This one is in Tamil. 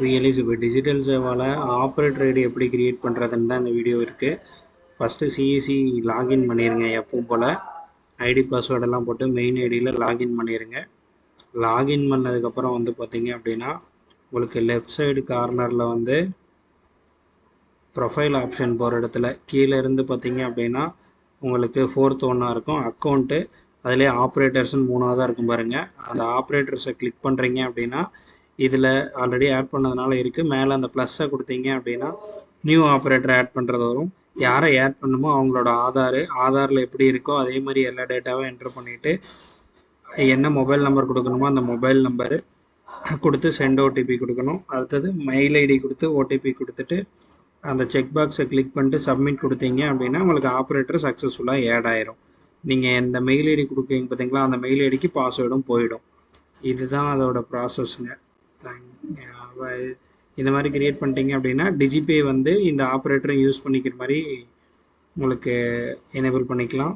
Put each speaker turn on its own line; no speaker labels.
விஎல்இஸ் இப்போ டிஜிட்டல் சேவாவில் ஆப்ரேட்டர் ஐடி எப்படி கிரியேட் பண்ணுறதுன்னு தான் இந்த வீடியோ இருக்குது. ஃபஸ்ட்டு சிஇசி லாகின் பண்ணிடுங்க. எப்பவும் போல் ஐடி பாஸ்வேர்டெல்லாம் போட்டு மெயின் ஐடியில் லாகின் பண்ணிடுங்க. லாகின் பண்ணதுக்கப்புறம் வந்து பார்த்தீங்க அப்படின்னா உங்களுக்கு லெஃப்ட் சைடு கார்னரில் வந்து ப்ரொஃபைல் ஆப்ஷன் போகிற இடத்துல கீழே இருந்து பார்த்தீங்க அப்படின்னா உங்களுக்கு ஃபோர்த் ஒன்னாக இருக்கும் அக்கௌண்ட்டு. அதிலே ஆப்ரேட்டர்ஸ்னு 3ஆவதாக இருக்கும் பாருங்கள். அந்த ஆப்ரேட்டர்ஸை கிளிக் பண்ணுறீங்க அப்படின்னா இதில் ஆல்ரெடி ஆட் பண்ணதுனால இருக்குது. மேலே அந்த ப்ளஸ்ஸை கொடுத்தீங்க அப்படின்னா நியூ ஆப்ரேட்டர் ஆட் பண்ணுறது வரும். யாரை ஆட் பண்ணுமோ அவங்களோட ஆதாரில் எப்படி இருக்கோ அதே மாதிரி எல்லா டேட்டாவும் என்ட்ரு பண்ணிவிட்டு என்ன மொபைல் நம்பர் கொடுக்கணுமோ அந்த மொபைல் நம்பரு கொடுத்து சென்ட் ஓடிபி கொடுக்கணும். அடுத்தது மெயில் ஐடி கொடுத்து ஓடிபி கொடுத்துட்டு அந்த செக் பாக்ஸை கிளிக் பண்ணிட்டு சப்மிட் கொடுத்தீங்க அப்படின்னா உங்களுக்கு ஆப்ரேட்டர் சக்ஸஸ்ஃபுல்லாக ஆட் ஆயிரும். நீங்கள் எந்த மெயில் ஐடி கொடுக்குறீங்க பார்த்தீங்களா, அந்த மெயில் ஐடிக்கு பாஸ்வேர்டும் போயிடும். இதுதான் அதோட ப்ராசஸ்ங்க. இந்த மாதிரி கிரியேட் பண்ணிட்டீங்க அப்படின்னா டிஜிபே வந்து இந்த ஆப்ரேட்டரை யூஸ் பண்ணிக்கிற மாதிரி உங்களுக்கு எனேபிள் பண்ணிக்கலாம்.